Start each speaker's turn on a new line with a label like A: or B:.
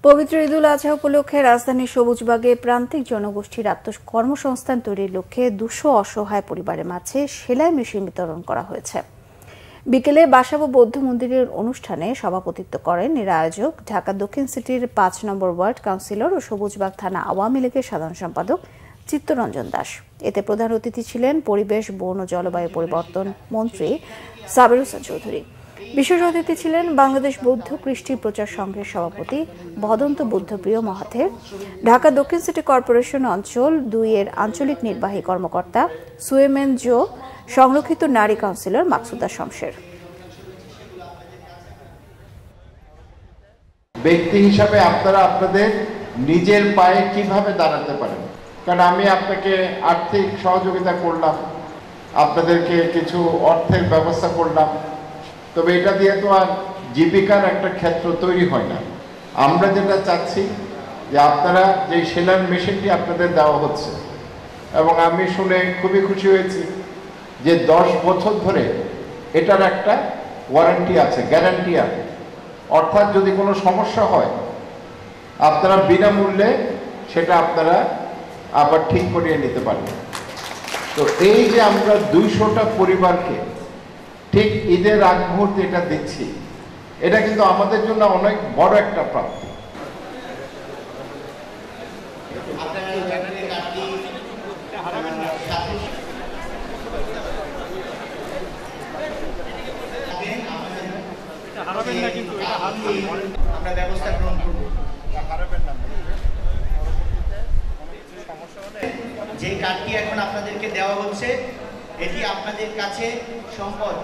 A: পবিত্র ঈদুল আজহা উপলক্ষে রাজধানীর সবুজবাগে প্রান্তিক জনগোষ্ঠীর কর্মসংস্থান তৈরির লক্ষ্যে 200 অসহায় পরিবারের মাঝে সেলাই মেশিন বিতরণ করা হয়েছে। বিকেলে বাসাবো বৌদ্ধ মন্দিরের অনুষ্ঠানে সভাপতিত্ব করেন এর আয়োজক ঢাকা দক্ষিণ সিটির 5 নম্বর ওয়ার্ড কাউন্সিলর ও সবুজবাগ থানা আওয়ামী লীগের সাধারণ সম্পাদক চিত্তরঞ্জন দাস। এতে প্রধান অতিথি ছিলেন পরিবেশ, বন ও জলবায়ু পরিবর্তন মন্ত্রী সাবের হোসেন চৌধুরী। বিশেষ অতিথি ছিলেন বাংলাদেশ বৌদ্ধ কৃষ্টি প্রচার সংঘের সভাপতি ভদন্ত বুদ্ধপ্রিয় মহাথের, ঢাকা দক্ষিণ সিটি কর্পোরেশন অঞ্চল 2 এর আঞ্চলিক নির্বাহী কর্মকর্তা সুয়েমেন জো, সংরক্ষিত নারী কাউন্সিলর মাকসুদা শমশের।
B: ব্যক্তি হিসাবে আপনারা আপনাদের নিজের পায়ে কিভাবে দাঁড়াতে পারেন, কারণ আমি আপনাকে আর্থিক সহযোগিতা করলাম, আপনাদেরকে কিছু অর্থের ব্যবস্থা করলাম, তবে এটা দিয়ে তো আর জীবিকার একটা ক্ষেত্র তৈরি হয় না। আমরা যেটা চাচ্ছি যে আপনারা যে সেলাই মেশিনটি আপনাদের দেওয়া হচ্ছে, এবং আমি শুনে খুবই খুশি হয়েছি যে 10 বছর ধরে এটার একটা ওয়ারেন্টি আছে, গ্যারান্টি আছে, অর্থাৎ যদি কোনো সমস্যা হয় আপনারা বিনামূল্যে সেটা আপনারা আবার ঠিক করিয়ে নিতে পারবেন। তো এই যে আমরা 200টা পরিবারকে ঠিক ঈদের আগ মুহূর্তে এটা দিচ্ছি, এটা কিন্তু আমাদের জন্য অনেক বড় একটা প্রাপ্তি।
C: আমরা ব্যবস্থা গ্রহণ করব। যে কার্ডটি এখন আপনাদেরকে দেওয়া হচ্ছে এটি আপনাদের কাছে সম্পদ।